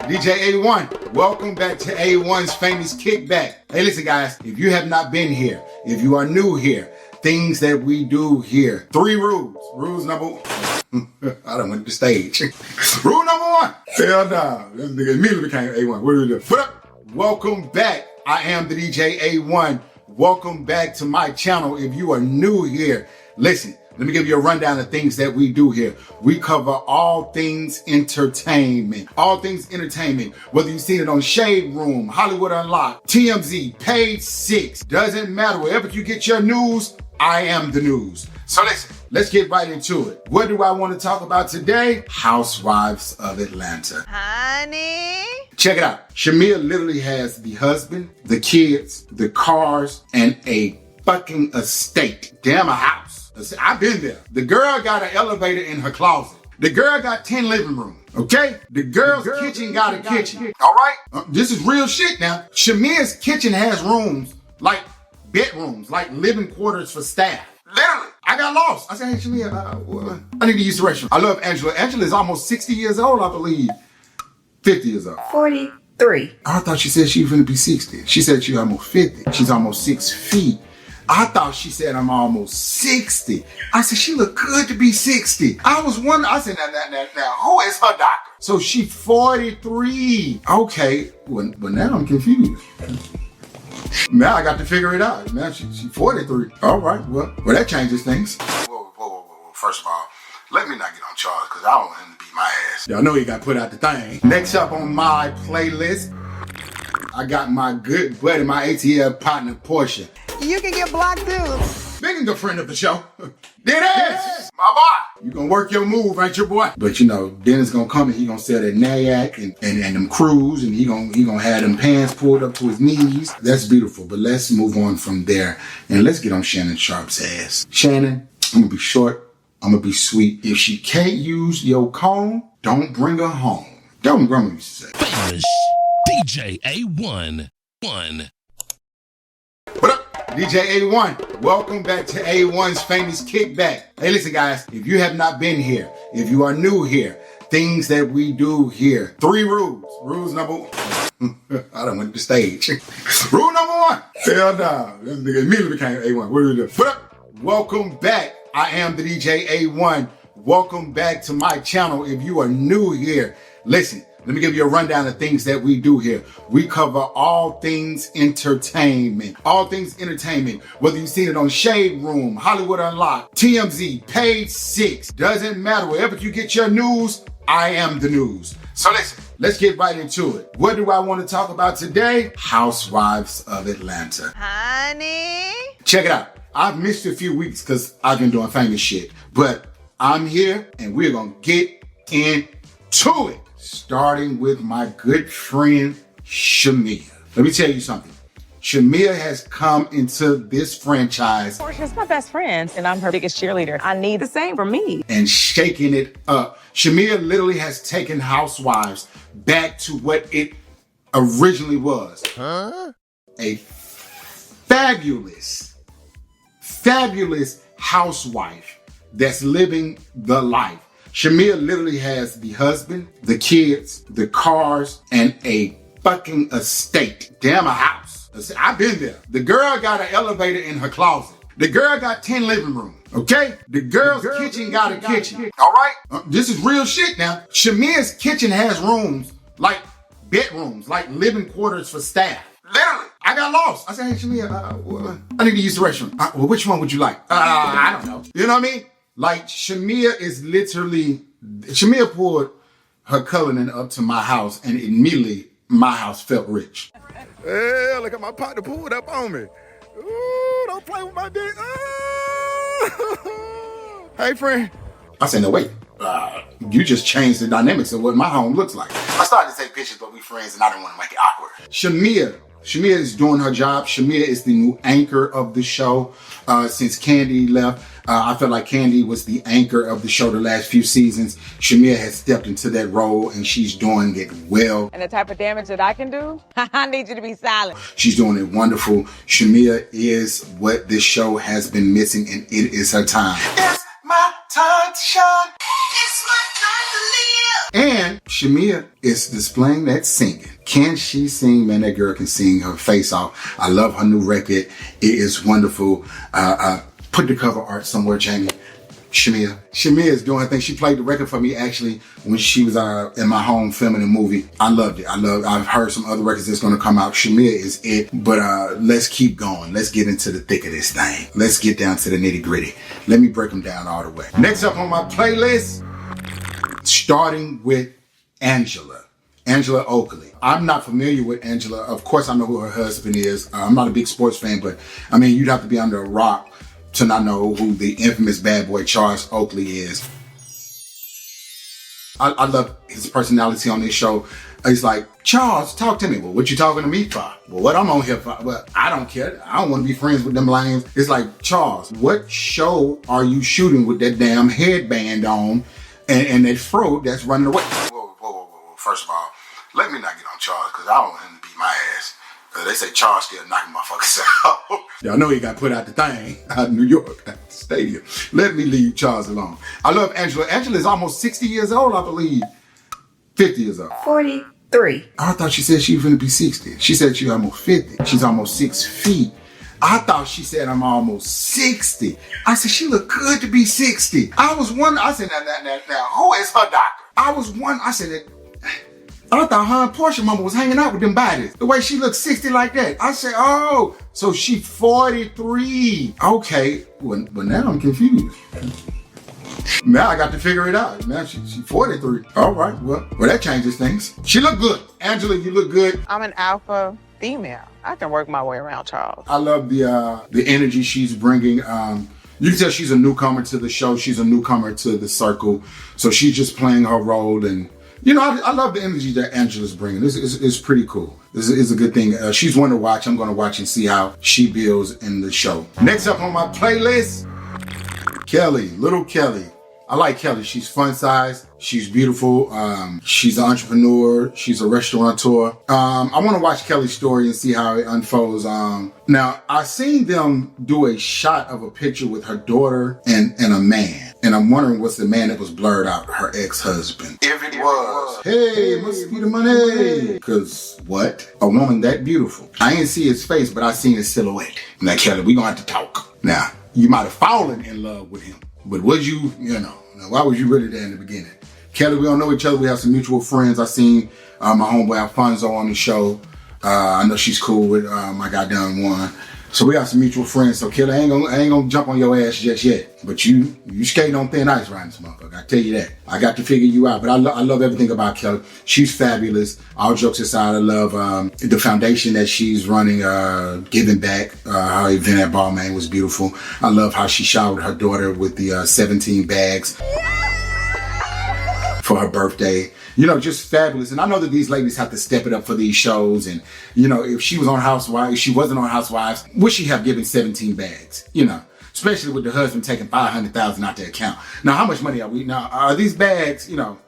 DJ AOne, welcome back to AOne's famous kickback. Hey, listen guys, if you have not been here, if you are new here, things that we do here, 3 rules. Rules number one. I done went to the stage. Rule number 1. Hell no. This nigga immediately became AOne. What do we do? What up? Welcome back. I am the DJ AOne. Welcome back to my channel. If you are new here, listen. Let me give you a rundown of things that we do here. We cover all things entertainment. All things entertainment. Whether you've seen it on Shade Room, Hollywood Unlocked, TMZ, Page 6. Doesn't matter. Wherever you get your news, I am the news. So listen, let's get right into it. What do I want to talk about today? Housewives of Atlanta. Honey? Check it out. Shmia literally has the husband, the kids, the cars, and a fucking estate. Damn, a house. I've been there. The girl got an elevator in her closet. The girl got 10 living rooms, okay? The girl's kitchen got a kitchen, all right? This is real shit now. Shmia's kitchen has rooms, like bedrooms, like living quarters for staff. Literally. I got lost. I said, hey, Shmia, I need to use the restroom. I love Angela. Angela is almost 60 years old, I believe. 50 years old. 43. I thought she said she was gonna be 60. She said she's almost 50. She's almost 6 feet. I thought she said I'm almost 60. I said, she look good to be 60. I was wondering, I said, now, who is her doctor? So she 43. Okay, well now I'm confused. Now I got to figure it out. Now she 43. All right, well that changes things. Whoa. First of all, let me not get on charge because I don't want him to beat my ass. Y'all know he got put out the thing. Next up on my playlist, I got my good buddy, my ATL partner, Porsha. You can get blocked too. Being a friend of the show. Dennis! My boy! You gonna work your move, ain't your boy? But you know, Dennis gonna come and he gonna sell that Nayak and them crews and he gonna have them pants pulled up to his knees. That's beautiful, but let's move on from there and let's get on Shannon Sharp's ass. Shannon, I'm gonna be short, I'm gonna be sweet. If she can't use your comb, don't bring her home. That what grandma used to say. Famous DJ AOne. What up? DJ AOne, welcome back to AOne's famous kickback. Hey, listen guys, if you have not been here, if you are new here, things that we do here, 3 rules. Rules number 1. I done went to the stage. Rule number 1. Hell no. This nigga immediately became AOne. What do we do? What up? Welcome back. I am the DJ AOne. Welcome back to my channel. If you are new here, listen. Let me give you a rundown of things that we do here. We cover all things entertainment. All things entertainment. Whether you've seen it on Shade Room, Hollywood Unlocked, TMZ, Page 6. Doesn't matter. Wherever you get your news, I am the news. So listen, let's get right into it. What do I want to talk about today? Housewives of Atlanta. Honey? Check it out. I've missed a few weeks because I've been doing famous shit. But I'm here and we're going to get into it. Starting with my good friend, Shmia. Let me tell you something. Shmia has come into this franchise. Porsha's my best friend, and I'm her biggest cheerleader. I need the same for me. And shaking it up. Shmia literally has taken Housewives back to what it originally was. A fabulous housewife that's living the life. Shmia literally has the husband, the kids, the cars, and a fucking estate. Damn, a house. I've been there. The girl got an elevator in her closet. The girl got 10 living rooms, okay? The girl's kitchen got a kitchen, all right? This is real shit now. Shmia's kitchen has rooms, like bedrooms, like living quarters for staff. Literally. I got lost. I said, hey, Shmia, I need to use the restroom. Well, which one would you like? I don't know. You know what I mean? Like, Shmia is literally, Shmia pulled her coloring up to my house and immediately my house felt rich. Hey, look at my partner pulled up on me. Ooh, don't play with my dick. Hey, friend. I said, no, wait. You just changed the dynamics of what my home looks like. I started to take pictures, but we friends and I didn't want to make it awkward. Shmia is doing her job. Shmia is the new anchor of the show. Since Candy left, I felt like Candy was the anchor of the show the last few seasons. Shmia has stepped into that role and she's doing it well. And the type of damage that I can do, I need you to be silent. She's doing it wonderful. Shmia is what this show has been missing and it is her time. It's my my time to shine. It's my time to live. And Shmia is displaying that singing. Can she sing? Man, that girl can sing her face off. I love her new record. It is wonderful. Put the cover art somewhere, Jamie. Shmia is doing her thing. She played the record for me actually when she was in my home filming a movie. I loved it. I've heard some other records that's gonna come out. Shmia is it. But let's keep going. Let's get into the thick of this thing. Let's get down to the nitty gritty. Let me break them down all the way. Next up on my playlist, starting with Angela Oakley. I'm not familiar with Angela. Of course, I know who her husband is. I'm not a big sports fan, but I mean, you'd have to be under a rock to not know who the infamous bad boy Charles Oakley is. I love his personality on this show. He's like, Charles, talk to me. Well, what you talking to me for? Well, what I'm on here for? Well, I don't care. I don't want to be friends with them lames. It's like, Charles, what show are you shooting with that damn headband on and that fro that's running away? Whoa. First of all, let me not get on Charles because I don't want him to beat my ass. They say Charles still knocking motherfuckers out. Y'all know he got put out the thing out in New York at the stadium. Let me leave Charles alone. I love Angela. Angela is almost 60 years old, I believe. 50 years old. 43. I thought she said she was going to be 60. She said she's almost 50. She's almost 6 feet. I thought she said I'm almost 60. I said she looked good to be 60. I was wondering. I said, now, who is her doctor? I said, I thought her and Porsha mama was hanging out with them bodies. The way she looked 60 like that. I said, oh, so she 43. Okay, well now I'm confused. Now I got to figure it out. Now she 43. All right, well that changes things. She looked good. Angela, you look good. I'm an alpha female. I can work my way around Charles. I love the energy she's bringing. You can tell she's a newcomer to the show. She's a newcomer to the circle. So she's just playing her role and you know, I love the energy that Angela's bringing. It's pretty cool. This is a good thing. She's one to watch. I'm going to watch and see how she builds in the show. Next up on my playlist, Kelly, little Kelly. I like Kelly. She's fun size. She's beautiful. She's an entrepreneur. She's a restaurateur. I want to watch Kelly's story and see how it unfolds. Now, I've seen them do a shot of a picture with her daughter and a man. And I'm wondering what's the man that was blurred out, her ex-husband. If it was, hey, must be the money. Because what? A woman that beautiful. I ain't see his face, but I seen his silhouette. Now, Kelly, we gonna have to talk. Now, you might have fallen in love with him. But was you know, why was you really there in the beginning? Kelly, we don't know each other. We have some mutual friends. I seen my homeboy Alfonso on the show. I know she's cool with my goddamn one. So we got some mutual friends. So Kelly, I ain't gonna jump on your ass just yet. But you skating on thin ice riding this motherfucker. I tell you that. I got to figure you out. But I love everything about Kelly. She's fabulous. All jokes aside, I love the foundation that she's running, giving back. Her event at Balmain was beautiful. I love how she showered her daughter with the 17 bags for her birthday. You know, just fabulous. And I know that these ladies have to step it up for these shows. And, you know, if she was on Housewives, if she wasn't on Housewives, would she have given 17 bags? You know, especially with the husband taking $500,000 out their account. Now, how much money are we? Now, are these bags, you know,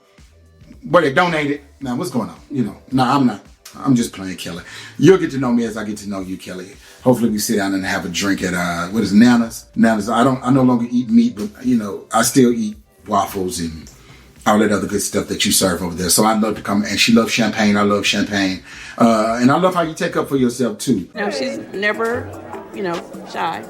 were they donated? Now, what's going on? You know, no, I'm not. I'm just playing, Kelly. You'll get to know me as I get to know you, Kelly. Hopefully we sit down and have a drink at, what is it, Nana's? Nana's. I no longer eat meat, but, you know, I still eat waffles and all that other good stuff that you serve over there. So I'd love to come. And she loves champagne. I love champagne. And I love how you take up for yourself too. No, she's never, you know, shy.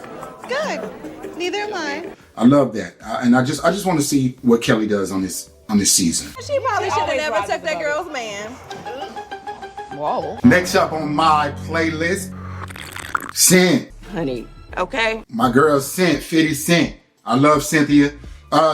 Good. Neither am I. I love that. And I just want to see what Kelly does on this season. She probably should have never took that girl's man. Whoa. Next up on my playlist, Cent. Honey, okay? My girl Cent, 50 Cent. I love Cynthia.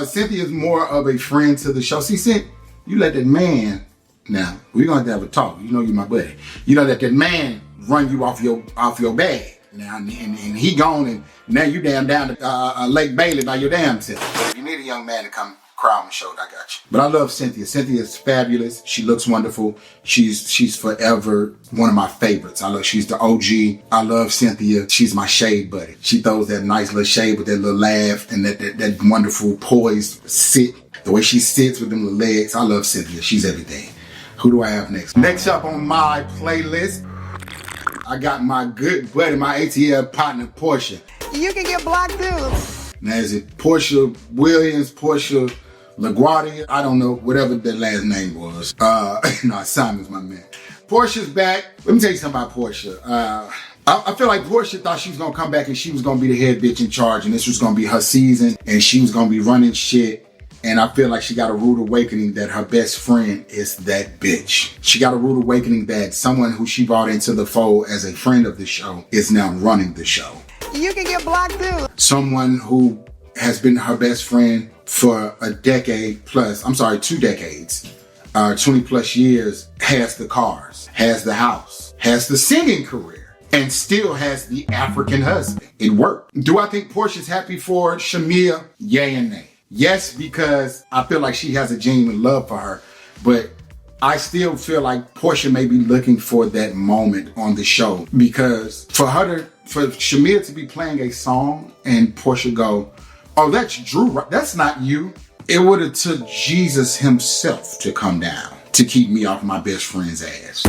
Cynthia's more of a friend to the show. See, Cent, you let that man, now, we're going to have a talk. You know you're my buddy. You know that man run you off your bag. Now, and he gone, and now you down to Lake Bailey by your damn self. But if you need a young man to come cry on the show, I got you. But I love Cynthia. Cynthia's fabulous. She looks wonderful. She's forever one of my favorites. She's the OG. I love Cynthia. She's my shade buddy. She throws that nice little shade with that little laugh and that wonderful poised sit. The way she sits with them little legs. I love Cynthia. She's everything. Who do I have next? Next up on my playlist, I got my good buddy, my ATL partner, Porsha. You can get blocked too. Now, is it Porsha Williams, Porsha LaGuardia? I don't know, whatever that last name was. No, Simon's my man. Porsha's back. Let me tell you something about Porsha. I feel like Porsha thought she was going to come back and she was going to be the head bitch in charge, and this was going to be her season, and she was going to be running shit. And I feel like she got a rude awakening that her best friend is that bitch. She got a rude awakening that someone who she brought into the fold as a friend of the show is now running the show. You can get blocked too. Someone who has been her best friend for a decade plus, 2 decades, 20 plus years, has the cars, has the house, has the singing career, and still has the African husband. It worked. Do I think Porsha's happy for Shmia? Yay and nay. Yes, because I feel like she has a genuine love for her, but I still feel like Porsha may be looking for that moment on the show, because for Shmia to be playing a song and Porsha go, oh, that's Drew, right? That's not you. It would have took Jesus himself to come down to keep me off my best friend's ass.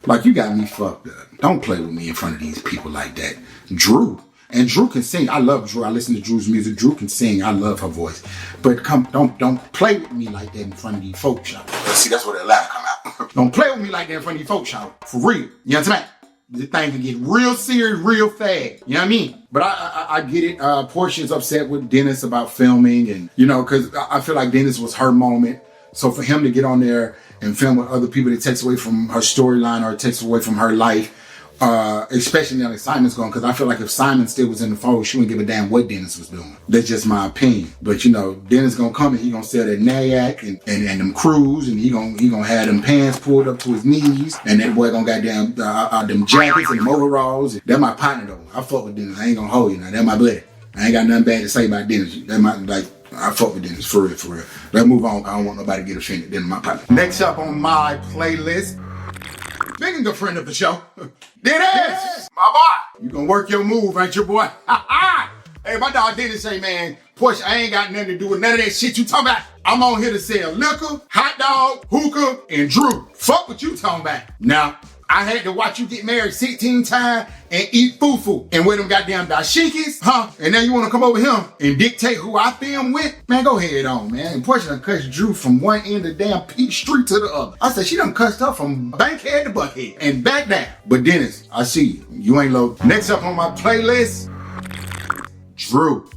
Like, you got me fucked up. Don't play with me in front of these people like that. Drew. And Drew can sing. I love Drew. I listen to Drew's music. Drew can sing. I love her voice. But don't play with me like that in front of these folks, y'all. See, that's where that laugh come out. Don't play with me like that in front of these folks, y'all. For real. You know what I'm saying? This thing can get real serious real fast. You know what I mean? But I get it. Portia's upset with Dennis about filming, and, you know, because I feel like Dennis was her moment. So for him to get on there and film with other people, it takes away from her storyline, or it takes away from her life. Especially now that Simon's gone, because I feel like if Simon still was in the fold, she wouldn't give a damn what Dennis was doing. That's just my opinion. But, you know, Dennis gonna come and he gonna sell that Nyack and them crews, and he gonna have them pants pulled up to his knees, and that boy gonna goddamn them jackets and them overalls. That my partner though. I fuck with Dennis. I ain't gonna hold you now. That my buddy. I ain't got nothing bad to say about Dennis. That my, like, I fuck with Dennis for real. Let's move on. I don't want nobody to get offended. Dennis my partner. Next up on my playlist, speaking of friend of the show, Dennis, my boy. You gonna work your move, ain't your boy? Hey, my dog Dennis say, man, Porsha, I ain't got nothing to do with none of that shit you talking about. I'm on here to sell liquor, hot dog, hookah, and Drew. Fuck what you talking about. Now, I had to watch you get married 16 times and eat fufu and wear them goddamn dashikis, huh? And now you want to come over here and dictate who I film with? Man, go ahead on, man. And Porsha done cussed Drew from one end of damn Peach Street to the other. I said she done cussed her from Bankhead to Buckhead and back down. But Dennis, I see you. You ain't low. Next up on my playlist, Drew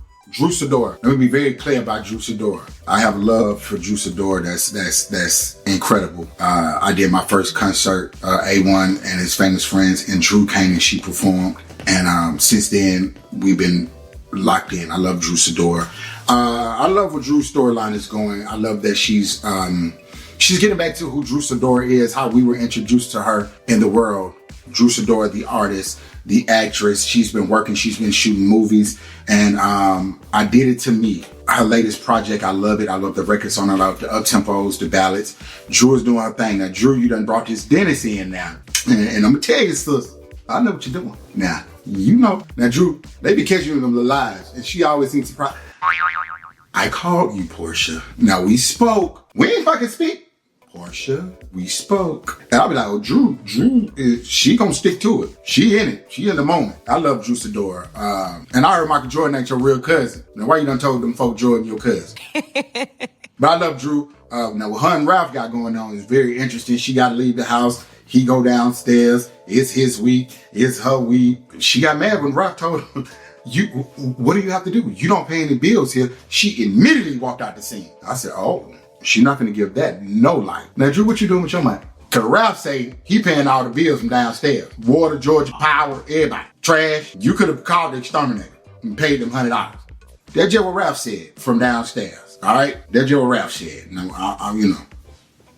Sidor. Let me be very clear about Drew Sidor. I have love for Drew Sidor. That's incredible. I did my first concert, AOne and his famous friends, and Drew came and she performed. And since then, we've been locked in. I love Drew Sidor. I love where Drew's storyline is going. I love that she's getting back to who Drew Sidor is, how we were introduced to her in the world. Drew Sidor, the artist, the actress. She's been working, she's been shooting movies, and I Did It To Me. Her latest project, I love it. I love the records on it. I love the up-tempos, the ballads. Drew is doing her thing. Now, Drew, you done brought this Dennis in now. And I'm gonna tell you, sis, I know what you're doing. Now, you know. Now, Drew, they be catching you in them little lies, and she always seems surprised. I called you, Porsha. Now, we spoke. We ain't fucking speak. Porsha, we spoke. And I'll be like, oh, Drew, she gonna stick to it. She in it. She in the moment. I love Drew Sidor. And I heard Michael Jordan ain't your real cousin. Now, why you done told them folk Jordan your cousin? But I love Drew. Now, what her and Ralph got going on is very interesting. She got to leave the house. He go downstairs. It's his week. It's her week. She got mad when Ralph told her, what do you have to do? You don't pay any bills here. She immediately walked out the scene. I said, oh, she's not going to give that no light. Now, Drew, what you doing with your money? Because Ralph say he paying all the bills from downstairs. Water, Georgia, power, everybody. Trash. You could have called the exterminator and paid them $100. That's just what Ralph said from downstairs. All right? That's just what Ralph said. Now, you know,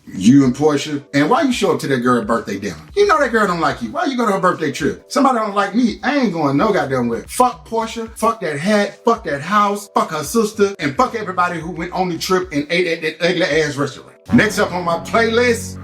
you and Porsha. And why you show up to that girl's birthday dinner? You know that girl don't like you. Why you go to her birthday trip? Somebody don't like me. I ain't going no goddamn way. Fuck Porsha. Fuck that hat. Fuck that house. Fuck her sister. And fuck everybody who went on the trip and ate at that ugly ass restaurant. Next up on my playlist,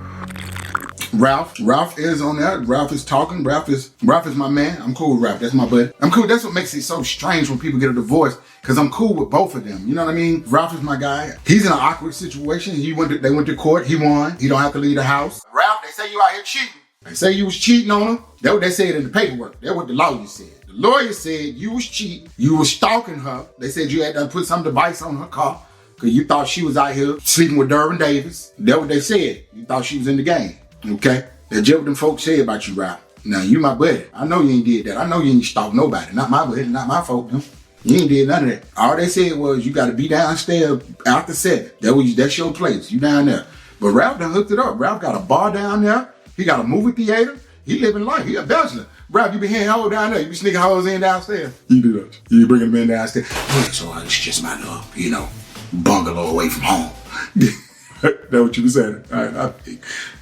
Ralph. Ralph is on there. Ralph is talking. Ralph is my man. I'm cool with Ralph. That's my buddy. I'm cool. That's what makes it so strange when people get a divorce, because I'm cool with both of them. You know what I mean? Ralph is my guy. He's in an awkward situation. They went to court. He won. He don't have to leave the house. Ralph, they say you out here cheating. They say you was cheating on him. That's what they said in the paperwork. That's what the lawyer said. The lawyer said you was cheating, you was stalking her. They said you had to put some device on her car because you thought she was out here sleeping with Durbin Davis. That's what they said. You thought she was in the game, okay? That's just what them folks say about you, Ralph. Now, you my buddy. I know you ain't did that. I know you ain't stalked nobody. Not my buddy, not my folk. No. You ain't did none of that. All they said was you got to be downstairs after 7. That's your place. You down there. But Ralph done hooked it up. Ralph got a bar down there. He got a movie theater. He living life. He a bachelor. Ralph, you be hearing hoes down there. You be sneaking hoes in downstairs. You do that. You bringing them in downstairs. Yeah, so it's just my little, bungalow away from home. That's what you be saying. All right,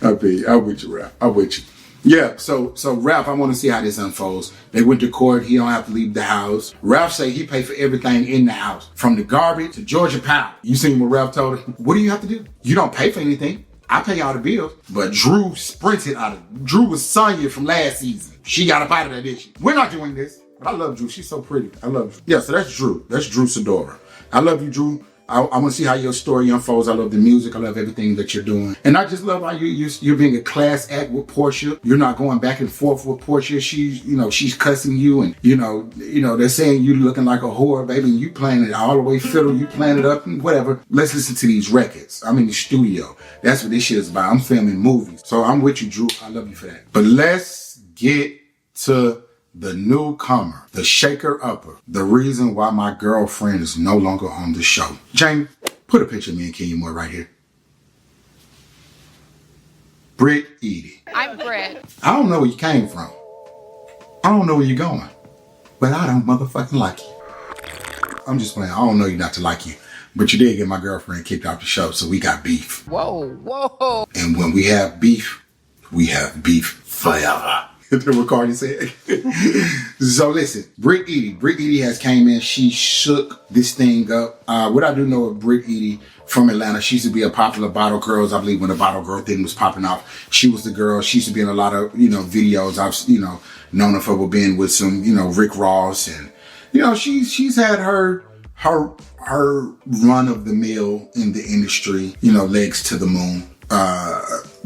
I'm with you, Ralph. I'm with you. Yeah, so Ralph, I want to see how this unfolds. They went to court. He don't have to leave the house. Ralph say he paid for everything in the house, from the garbage to Georgia Power. You seen what Ralph told her? What do you have to do? You don't pay for anything. I pay all the bills. But Drew sprinted out of Drew was Sonya from last season. She got up out of that issue. We're not doing this. But I love Drew. She's so pretty. I love Drew. Yeah, so that's Drew. That's Drew Sidor. I love you, Drew. I want to see how your story unfolds. I love the music. I love everything that you're doing. And I just love how you're being a class act with Porsha. You're not going back and forth with Porsha. She's cussing you and, they're saying you looking like a whore, baby, and you playing it all the way fiddle. You playing it up and whatever. Let's listen to these records. I'm in the studio. That's what this shit is about. I'm filming movies. So I'm with you, Drew. I love you for that. But let's get to the newcomer, the shaker-upper, the reason why my girlfriend is no longer on the show. Jamie, put a picture of me and Kenya Moore right here. Britt Edie. I'm Britt. I don't know where you came from. I don't know where you're going. But I don't motherfucking like you. I'm just playing. I don't know you not to like you. But you did get my girlfriend kicked off the show, so we got beef. Whoa. And when we have beef forever. That's what Cardi said. So listen, Britt Edie has came in. She shook this thing up. What I do know of Britt Edie from Atlanta, she used to be a popular bottle girl. I believe when the bottle girl thing was popping off, she was the girl. She used to be in a lot of, videos. I've, known her for being with some, Rick Ross. And, she's had her run of the mill in the industry, legs to the moon.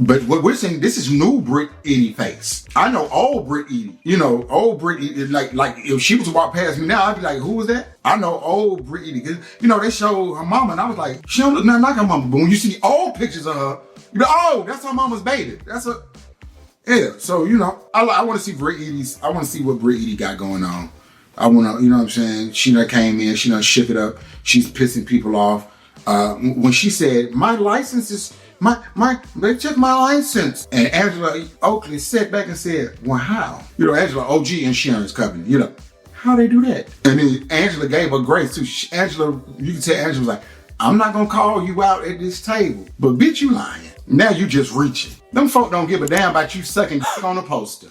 But what we're saying, this is new Britt Edie face. I know old Britt Edie. Old Britt Edie, like if she was to walk past me now, I'd be like, who was that? I know old Britt Edie. Cause, they showed her mama and I was like, she don't look nothing like her mama. But when you see old pictures of her, you be like, oh, that's her mama's baby. Yeah. So, I want to see Britt Edie's, I want to see what Britt Edie got going on. I want to, you know what I'm saying? She done came in, she done shook it up. She's pissing people off. When she said, my license is, they took my license. And Angela Oakley sat back and said, well, how? Angela, OG insurance company, how they do that? And then Angela gave her grace too. Angela, you can tell Angela was like, I'm not gonna call you out at this table, but bitch, you lying. Now you just reaching. Them folk don't give a damn about you sucking on a poster.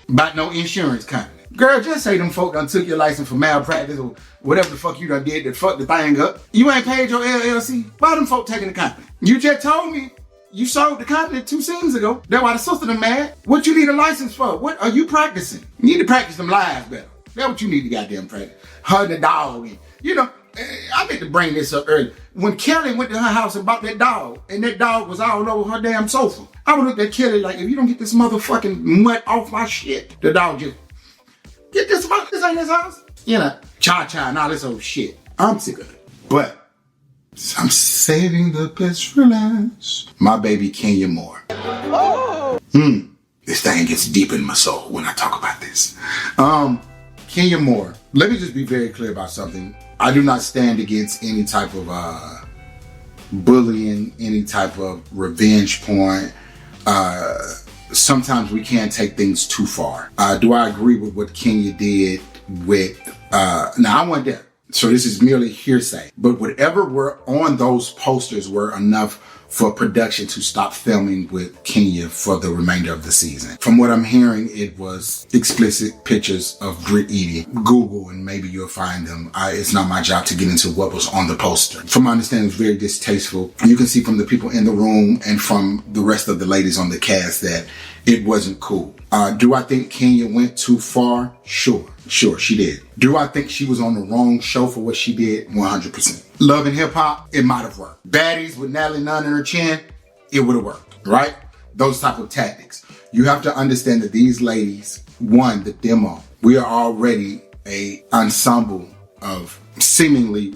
About no insurance company. Girl, just say them folk done took your license for malpractice or whatever the fuck you done did that fucked the thing up. You ain't paid your LLC. Why them folk taking the company? You just told me you sold the company 2 seasons ago. That's why the sister done mad. What you need a license for? What are you practicing? You need to practice them lies better. That's what you need to goddamn practice. Her and the dog. I meant to bring this up earlier. When Kelly went to her house and bought that dog, and that dog was all over her damn sofa, I would look at Kelly like, if you don't get this motherfucking mutt off my shit, the dog just, get this fuck, this ain't his house. Cha-cha and all this old shit. I'm sick of it. But I'm saving the best for last. My baby Kenya Moore. This thing gets deep in my soul when I talk about this. Kenya Moore. Let me just be very clear about something. I do not stand against any type of bullying, any type of revenge porn. Sometimes we can take things too far. Do I agree with what Kenya did with, now I wasn't there, so this is merely hearsay, but whatever were on those posters were enough for production to stop filming with Kenya for the remainder of the season. From what I'm hearing, it was explicit pictures of Britt Edie. Google and maybe you'll find them. It's not my job to get into what was on the poster. From my understanding, it was very distasteful. You can see from the people in the room and from the rest of the ladies on the cast that it wasn't cool. Do I think Kenya went too far? Sure, she did. Do I think she was on the wrong show for what she did? 100%. Love and Hip Hop, it might have worked. Baddies with Natalie Nunn in her chin, it would have worked, right? Those type of tactics. You have to understand that these ladies one, the demo. We are already a ensemble of seemingly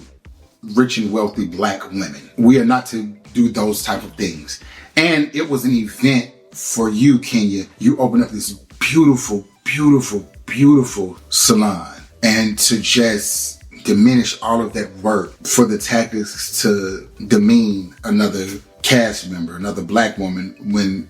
rich and wealthy black women. We are not to do those type of things. And it was an event for you, Kenya. You opened up this beautiful, beautiful, beautiful salon. And to just diminish all of that work for the tactics to demean another cast member, another black woman, when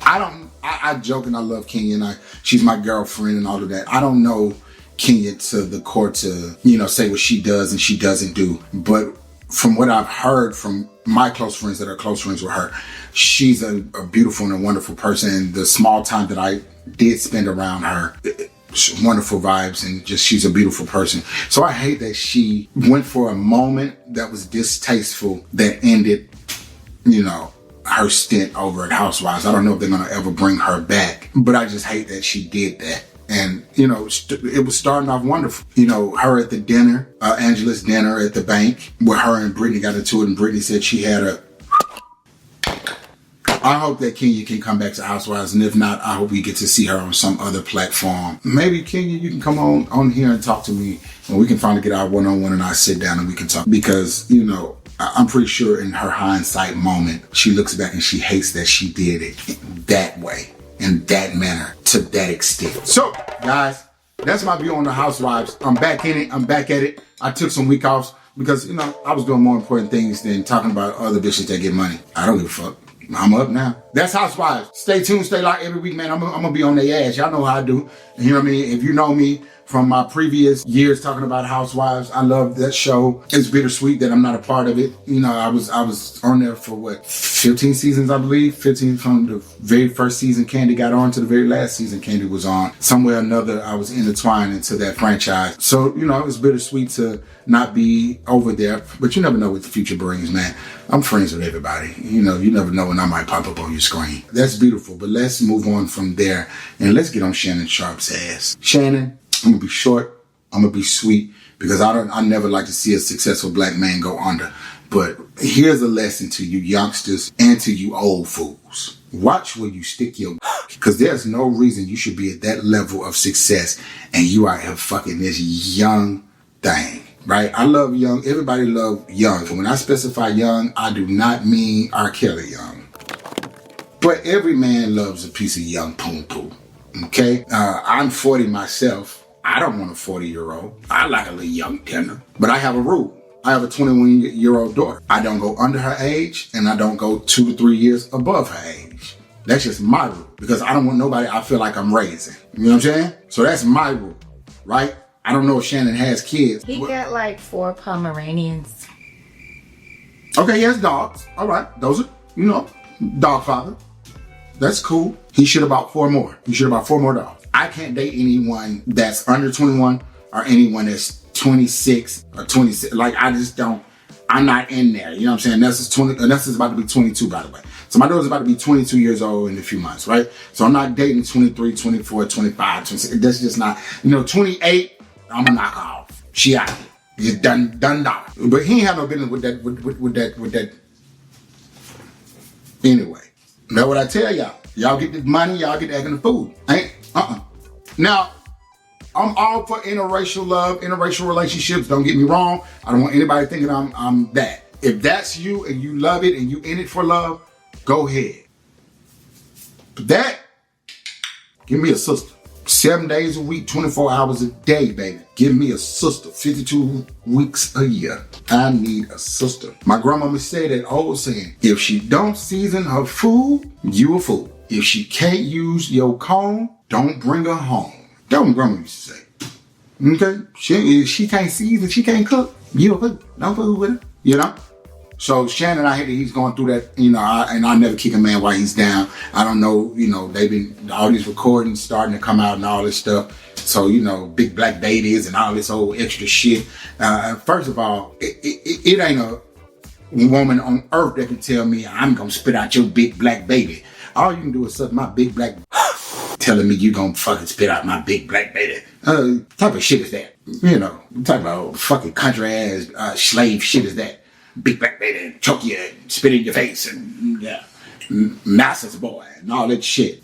I joke and I love Kenya and she's my girlfriend and all of that. I don't know Kenya to the core to, say what she does and she doesn't do. But from what I've heard from my close friends that are close friends with her, she's a beautiful and a wonderful person. And the small time that I did spend around her, wonderful vibes, and just she's a beautiful person. So I hate that she went for a moment that was distasteful that ended, her stint over at Housewives. I don't know if they're going to ever bring her back, but I just hate that she did that. And, it was starting off wonderful. Her at the dinner, Angela's dinner at the bank, where her and Brittany got into it, and Brittany said she had a... I hope that Kenya can come back to Housewives, and if not, I hope we get to see her on some other platform. Maybe, Kenya, you can come on here and talk to me, and we can finally get our one-on-one, and I sit down and we can talk. Because, I'm pretty sure in her hindsight moment, she looks back and she hates that she did it that way, in that manner, to that extent. So, guys, that's my view on the Housewives. I'm back in it. I'm back at it. I took some week offs because, I was doing more important things than talking about other bitches that get money. I don't give a fuck. I'm up now. That's Housewives. Stay tuned, stay locked every week, man. I'm gonna be on their ass. Y'all know how I do. And you know what I mean? If you know me from my previous years talking about Housewives, I love that show. It's bittersweet that I'm not a part of it. I was on there for 15 seasons, I believe. 15 from the very first season Candy got on to the very last season Candy was on. Somewhere or another, I was intertwined into that franchise. So, it was bittersweet to not be over there. But you never know what the future brings, man. I'm friends with everybody. You never know when I might pop up on your screen. That's beautiful. But let's move on from there and let's get on Shannon Sharp's ass. Shannon, I'm gonna be short. I'm gonna be sweet because I never like to see a successful black man go under. But here's a lesson to you youngsters and to you old fools. Watch where you stick your because there's no reason you should be at that level of success and you out here fucking this young thing. Right? I love young. Everybody love young. And when I specify young, I do not mean R. Kelly young. But every man loves a piece of young poom poom. Okay? I'm 40 myself. I don't want a 40-year-old. I like a little young tender. But I have a rule. I have a 21-year-old daughter. I don't go under her age, and I don't go 2 to 3 years above her age. That's just my rule. Because I don't want nobody I feel like I'm raising. You know what I'm saying? So that's my rule. Right? I don't know if Shannon has kids. He got like 4 Pomeranians. Okay, he has dogs. All right. Those are, dog father. That's cool. He should have bought 4 more. He should have bought 4 more dogs. I can't date anyone that's under 21 or anyone that's 26 or 26. Like, I just don't. I'm not in there. You know what I'm saying? Nessa's about to be 22, by the way. So my daughter's about to be 22 years old in a few months, right? So I'm not dating 23, 24, 25, 26. That's just not, 28. I'm gonna knock her off. She out here. You done dog. But he ain't have no business with that. Anyway, know what I tell y'all? Y'all get the money, y'all get the egg and the food. Now, I'm all for interracial love, interracial relationships. Don't get me wrong. I don't want anybody thinking I'm that. If that's you and you love it and you in it for love, go ahead. But that, give me a sister. 7 days a week, 24 hours a day, baby. Give me a sister. 52 weeks a year. I need a sister. My grandmama said that old saying, if she don't season her food, you a fool. If she can't use your comb, don't bring her home. That's what my grandma used to say. Okay? She can't season, she can't cook, you a fool. Don't fool with her, So Shannon, I hate that he's going through that, and I never kick a man while he's down. I don't know, they've been, all these recordings starting to come out and all this stuff. So, big black babies and all this old extra shit. First of all, it ain't a woman on earth that can tell me I'm going to spit out your big black baby. All you can do is suck my big black telling me you going to fucking spit out my big black baby. Type of shit is that? Type of fucking country ass slave shit is that? Big black baby, choke you, spit in your face, and nonsense boy, and all that shit.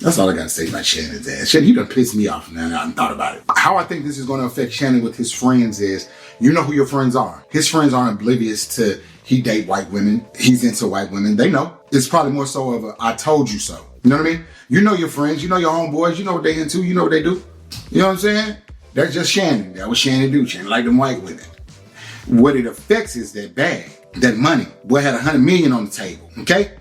That's all I gotta say about Shannon's ass. Shannon, he done pissed me off now. I haven't thought about it. How I think this is gonna affect Shannon with his friends is, you know who your friends are. His friends aren't oblivious to he date white women. He's into white women. They know. It's probably more so of a I told you so. You know what I mean? You know your friends. You know your homeboys. You know what they into. You know what they do. You know what I'm saying? That's just Shannon. That's what Shannon do. Shannon like them white women. What it affects is that bag, that money. Boy had $100 million on the table. Okay?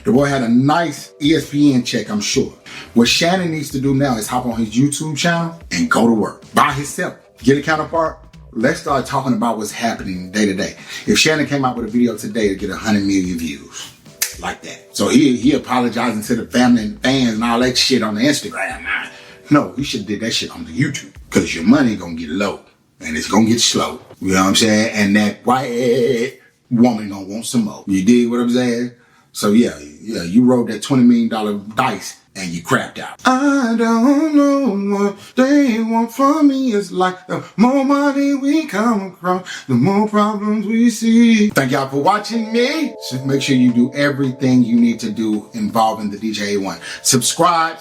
The boy had a nice ESPN check, I'm sure. What Shannon needs to do now is hop on his YouTube channel and go to work by himself. Get a counterpart. Let's start talking about what's happening day to day. If Shannon came out with a video today to get 100 million views, like that. So he apologizing to the family and fans and all that shit on the Instagram. No, he should have did that shit on the YouTube. Because your money gonna get low and it's gonna get slow. You know what I'm saying? And that white woman gonna want some more. You dig what I'm saying? So yeah, you rolled that $20 million dice and you crapped out. I don't know what they want from me. It's like the more money we come across, the more problems we see. Thank y'all for watching me. So make sure you do everything you need to do involving the DJ AOne. Subscribe.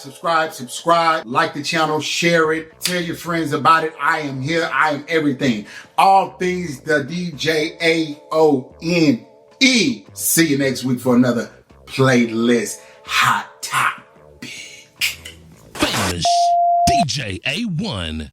Like the channel, share it, tell your friends about it. I am here. I am everything. All things the DJ AOne. See you next week for another playlist hot topic. Famous DJ AOne.